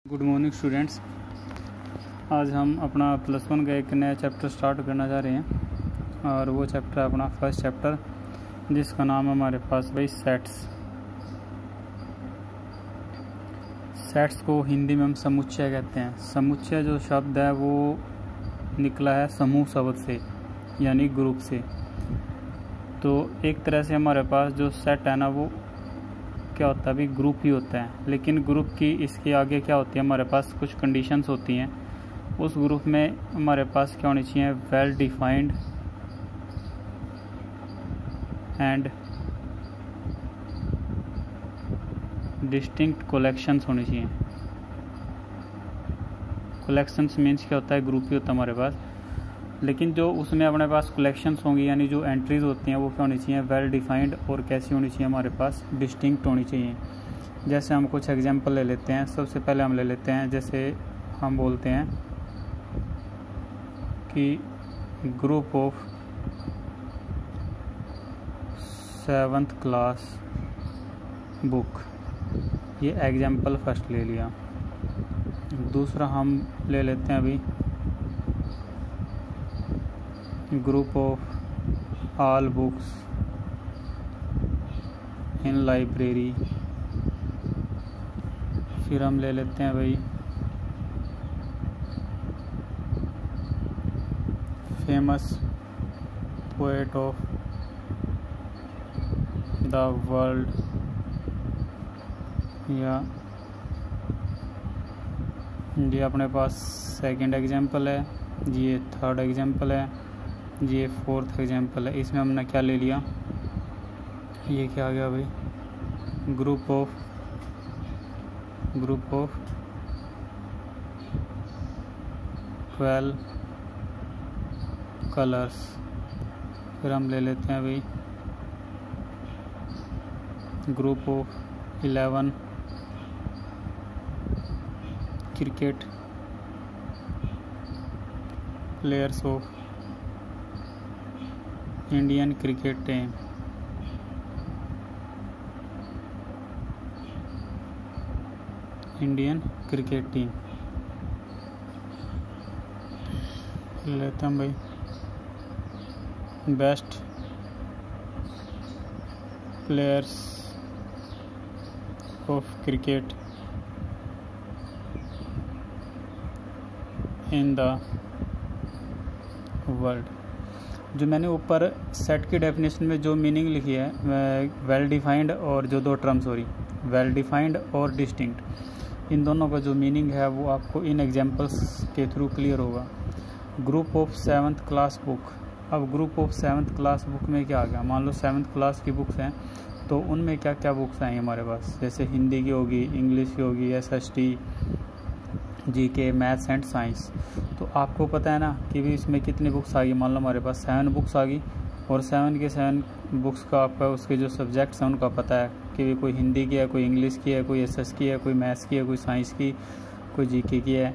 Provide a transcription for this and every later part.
Good morning students. आज हम अपना +1 का एक नया चैप्टर स्टार्ट करना जा रहे हैं और वो चैप्टर है अपना फर्स्ट चैप्टर, जिसका नाम है हमारे पास भाई सेट्स। सेट्स को हिंदी में हम समुच्चय कहते हैं। समुच्चय जो शब्द है वो निकला है समूह शब्द से, यानी ग्रुप से। तो एक तरह से हमारे पास जो सेट है ना वो क्या होता है अभी ग्रुप ही होता है, लेकिन ग्रुप की इसके आगे क्या होती है, हमारे पास कुछ कंडीशंस होती हैं। उस ग्रुप में हमारे पास क्या होनी चाहिए, well defined and distinct collections होनी चाहिए। कलेक्शंस मीन्स क्या होता है, ग्रुप ही होता है हमारे पास, लेकिन जो उसमें अपने पास कलेक्शंस होंगी यानी जो एंट्रीज होती हैं वो क्या होनी चाहिए, वेल डिफाइंड और कैसी होनी चाहिए, हमारे पास डिस्टिंक्ट होनी चाहिए। जैसे हम कुछ एग्जांपल ले लेते हैं। सबसे पहले हम ले लेते हैं, जैसे हम बोलते हैं कि group of 7th class book, ये एग्जांपल फर्स्ट ले लिया। दूसरा हम ले लेते हैं अभी group of all books in library. फिर हम ले लेते हैं भाई famous poet of the world, या ये अपने पास सेकंड एग्जांपल है, ये थर्ड एग्जांपल है, ये फोर्थ एग्जांपल है। इसमें हमने क्या ले लिया, ये क्या आ गया भाई, ग्रुप ऑफ 12 कलर्स। फिर हम ले लेते हैं भाई group of 11 cricket players of Indian cricket team. लेते हैं भाई best players of cricket in the world. जो मैंने ऊपर सेट की डेफिनेशन में जो मीनिंग लिखी है, वेल डिफाइंड और जो दो टर्म्स हो रही, वेल डिफाइंड और डिस्टिंक्ट, इन दोनों का जो मीनिंग है वो आपको इन एग्जांपल्स के थ्रू क्लियर होगा। Group of 7th class book. अब group of 7th class book में क्या आ गया, मान लो 7th क्लास की बुक्स हैं तो उनमें क्या क्या बुक्स आई हमारे पास, जैसे हिंदी की होगी, इंग्लिश की होगी, SST, GK, maths and science. तो आपको पता है ना कि भी इसमें कितनी बुक्स आ गई, मान लो हमारे पास 7 बुक्स आ गई, और 7 के 7 बुक्स का आपका उसके जो सब्जेक्ट्स हैं उनका पता है कि भी कोई हिंदी की है, कोई इंग्लिश की है, कोई SS की है, कोई मैथ्स की है, कोई साइंस की, कोई GK की है।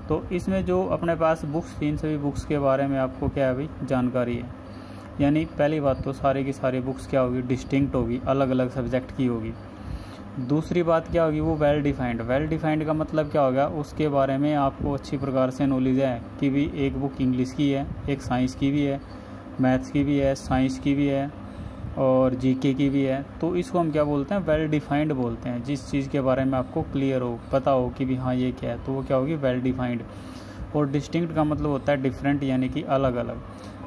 तो इसमें जो अपने पास बुक्स थी इन सभी बुक्स के बारे में आपको क्या है भाई, जानकारी है। यानी पहली बात तो सारी की सारी बुक्स क्या होगी, डिस्टिंक्ट होगी, अलग अलग सब्जेक्ट की होगी। दूसरी बात क्या होगी, वो वेल डिफाइंड। वेल डिफाइंड का मतलब क्या होगा, उसके बारे में आपको अच्छी प्रकार से नॉलेज है कि भी एक बुक इंग्लिश की है, एक साइंस की भी है, मैथ्स की भी है, साइंस की भी है और GK की भी है। तो इसको हम क्या बोलते हैं, वेल डिफाइंड बोलते हैं। जिस चीज़ के बारे में आपको क्लियर हो, पता हो कि भी हाँ ये क्या है, तो वो क्या होगी, वेल डिफाइंड। और डिस्टिंक्ट का मतलब होता है डिफरेंट, यानी कि अलग अलग।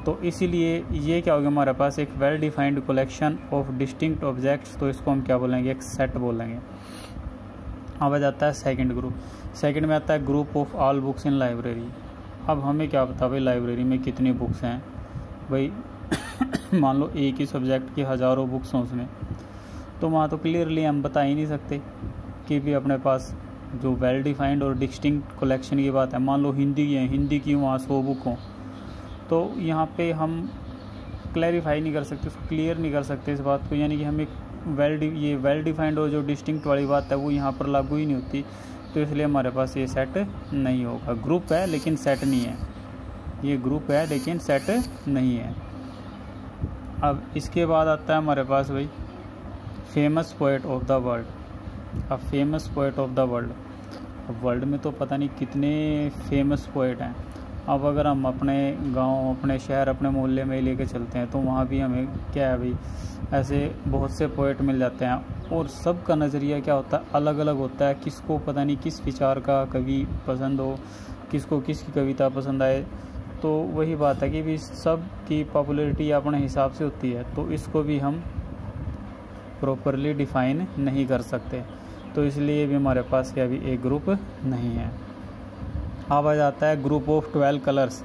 तो इसीलिए ये क्या होगा, हमारे पास एक well defined collection of distinct objects, तो इसको हम क्या बोलेंगे, एक सेट बोलेंगे। अब आ जाता है सेकंड ग्रुप। सेकंड में आता है group of all books in library. अब हमें क्या पता भाई लाइब्रेरी में कितनी बुक्स हैं भाई मान लो एक ही सब्जेक्ट की हज़ारों बुक्स हों उसमें, तो वहाँ तो क्लियरली हम बता ही नहीं सकते कि भी अपने पास जो वेल डिफाइंड और डिस्टिंक्ट कलेक्शन की बात है। मान लो हिंदी की है, हिंदी की वहाँ 100 बुक हों, तो यहाँ पे हम क्लैरिफाई नहीं कर सकते, क्लियर नहीं कर सकते इस बात को, यानी कि हमें ये वेल डिफाइंड और जो डिस्टिंक्ट वाली बात है वो यहाँ पर लागू ही नहीं होती। तो इसलिए हमारे पास ये सेट नहीं होगा। ग्रुप है लेकिन सेट नहीं है, ये ग्रुप है लेकिन सेट नहीं है। अब इसके बाद आता है हमारे पास भाई famous poet of the world. अब famous poet of the world, world में तो पता नहीं कितने फेमस पोएट हैं। अब अगर हम अपने गांव, अपने शहर, अपने मोहल्ले में लेके चलते हैं तो वहाँ भी हमें क्या है भाई, ऐसे बहुत से पोएट मिल जाते हैं और सबका नज़रिया क्या होता है, अलग अलग होता है। किसको पता नहीं किस विचार का कवि पसंद हो, किसको किसकी कविता पसंद आए। तो वही बात है कि भी सब की पॉपुलैरिटी अपने हिसाब से होती है, तो इसको भी हम प्रॉपरली डिफाइन नहीं कर सकते। तो इसलिए भी हमारे पास क्या भी एक ग्रुप नहीं है। अब आ जाता है ग्रुप ऑफ 12 कलर्स।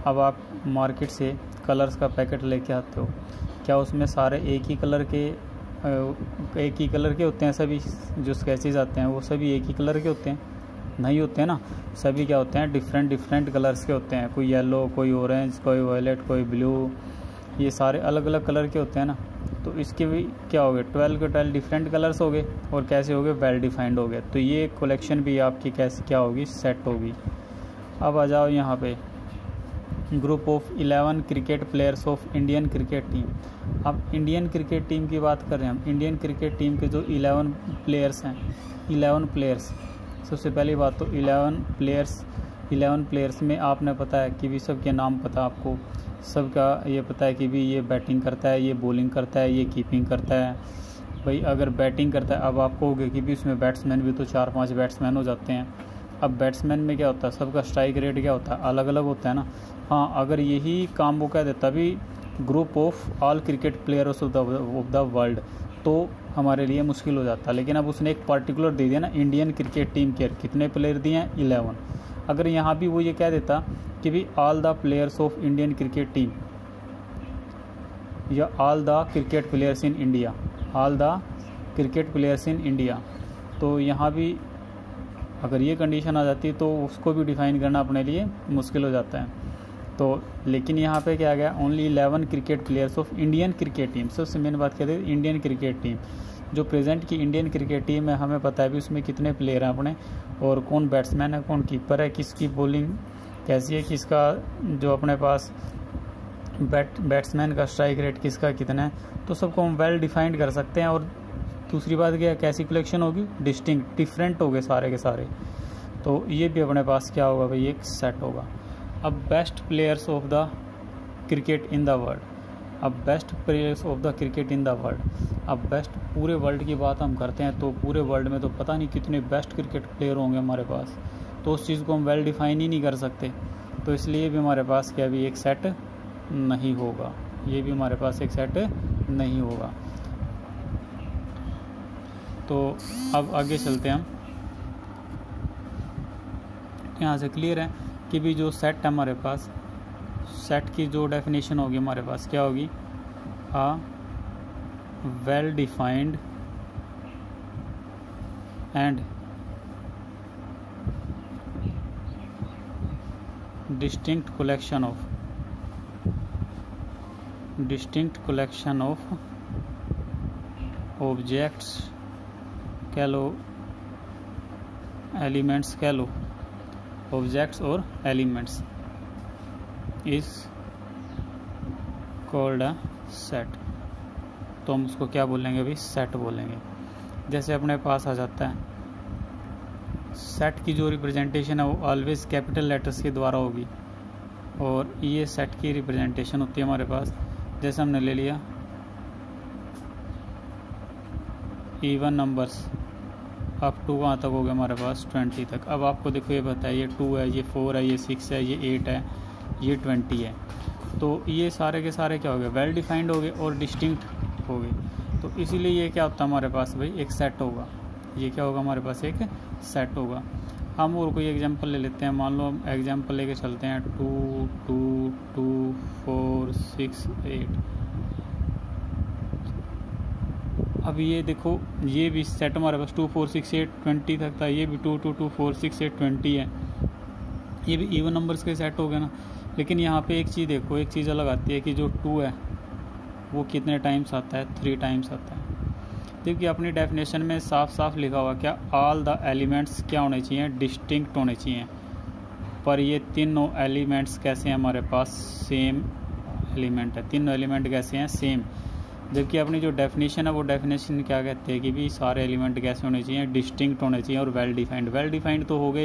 अब आप मार्केट से कलर्स का पैकेट लेके आते हो, क्या उसमें सारे एक ही कलर के होते हैं? सभी जो स्केचेस आते हैं वो सभी एक ही कलर के होते हैं? नहीं होते हैं ना, सभी क्या होते हैं, डिफरेंट कलर्स के होते हैं। कोई येलो, कोई ऑरेंज, कोई वायलेट, कोई ब्लू, ये सारे अलग अलग कलर के होते हैं ना। तो इसके भी क्या हो गए, 12 के 12 डिफरेंट कलर्स हो गए और कैसे हो गए, वेल डिफाइंड हो गए। तो ये कलेक्शन भी आपकी कैसे क्या होगी, सेट होगी। अब आ जाओ यहाँ पे group of 11 cricket players of Indian cricket team. अब इंडियन क्रिकेट टीम की बात कर रहे हैं हम। इंडियन क्रिकेट टीम के जो 11 प्लेयर्स हैं, 11 प्लेयर्स, सबसे पहली बात तो 11 प्लेयर्स में आपने पता है कि भी सबके नाम पता आपको, सबका ये पता है कि भी ये बैटिंग करता है, ये बॉलिंग करता है, ये कीपिंग करता है। भाई अगर बैटिंग करता है, अब आप कहोगे कि भी उसमें बैट्समैन भी तो 4-5 बैट्समैन हो जाते हैं। अब बैट्समैन में क्या होता है, सबका स्ट्राइक रेट क्या होता है, अलग अलग होता है ना। हाँ, अगर यही काम वो कह देता भी group of all cricket players of the world, तो हमारे लिए मुश्किल हो जाता। लेकिन अब उसने एक पर्टिकुलर दे दिया ना, इंडियन क्रिकेट टीम के कितने प्लेयर दिए हैं, 11। अगर यहाँ भी वो ये कह देता कि भी all the players of Indian cricket team या all the cricket players in India, all the cricket players in India, तो यहाँ भी अगर ये कंडीशन आ जाती तो उसको भी डिफाइन करना अपने लिए मुश्किल हो जाता है। तो लेकिन यहाँ पे क्या गया, only 11 cricket players of Indian cricket team. सबसे मेन बात कहते हैं इंडियन क्रिकेट टीम, जो प्रेजेंट की इंडियन क्रिकेट टीम है, हमें पता है भी उसमें कितने प्लेयर हैं अपने, और कौन बैट्समैन है, कौन कीपर है, किसकी बॉलिंग कैसी है, किसका जो अपने पास बैट्समैन का स्ट्राइक रेट किसका कितना है, तो सबको हम वेल डिफाइंड कर सकते हैं। और दूसरी बात क्या है, कैसी कलेक्शन होगी, डिस्टिंक्ट, डिफरेंट हो गए सारे के सारे। तो ये भी अपने पास क्या होगा भाई, एक सेट होगा। अब best players of the cricket in the world. अब best players of the cricket in the world, अब बेस्ट पूरे वर्ल्ड की बात हम करते हैं तो पूरे वर्ल्ड में तो पता नहीं कितने बेस्ट क्रिकेट प्लेयर होंगे हमारे पास, तो उस चीज़ को हम वेल डिफाइन ही नहीं कर सकते। तो इसलिए भी हमारे पास क्या भी एक सेट नहीं होगा, ये भी हमारे पास एक सेट नहीं होगा। तो अब आगे चलते हैं हम। यहाँ से क्लियर है कि भी जो सेट है हमारे पास, सेट की जो डेफिनेशन होगी हमारे पास क्या होगी, a well defined and distinct collection of objects कह लो, एलिमेंट्स कह लो, ऑब्जेक्ट्स और elements is called a set. तो हम उसको क्या बोलेंगे भाई, सेट बोलेंगे। जैसे अपने पास आ जाता है सेट की जो रिप्रेजेंटेशन है वो ऑलवेज कैपिटल लेटर्स के द्वारा होगी, और ये सेट की रिप्रेजेंटेशन होती है हमारे पास। जैसे हमने ले लिया इवन नंबर्स अप टू कहाँ तक हो गया हमारे पास, 20 तक। अब आपको देखो ये बताइए, ये 2 है, ये 4 है, ये 6 है, ये 8 है, ये 20 है। तो ये सारे के सारे क्या हो गए, वेल डिफाइंड हो गए और डिस्टिंक्ट हो गए। तो इसीलिए ये क्या होता है हमारे पास भाई, एक सेट होगा। ये क्या होगा हमारे पास, एक सेट होगा। हम और कोई एग्जांपल ले लेते हैं, मान लो हम एग्जांपल लेके चलते हैं 2 2 2 4 6 8। अब ये देखो, ये भी सेट हमारे पास 2 4 6 8 20 तक था, ये भी 2 2 2 4 6 8 20 है। ये भी इवन नंबर्स के सेट हो गए ना। लेकिन यहाँ पे एक चीज़ देखो, एक चीज़ अलग आती है कि जो 2 है वो कितने टाइम्स आता है, 3 टाइम्स आता है। क्योंकि अपनी डेफिनेशन में साफ साफ लिखा हुआ क्या, ऑल द एलिमेंट्स क्या होने चाहिए, डिस्टिंक्ट होने चाहिए। पर ये तीनों एलिमेंट्स कैसे हैं हमारे पास, सेम एलिमेंट है। तीनों एलिमेंट कैसे हैं, सेम। जबकि अपनी जो डेफिनेशन है वो डेफिनेशन क्या कहते हैं कि भी सारे एलिमेंट कैसे होने चाहिए, डिस्टिंक्ट होने चाहिए और वेल डिफाइंड। वेल डिफाइंड तो हो गए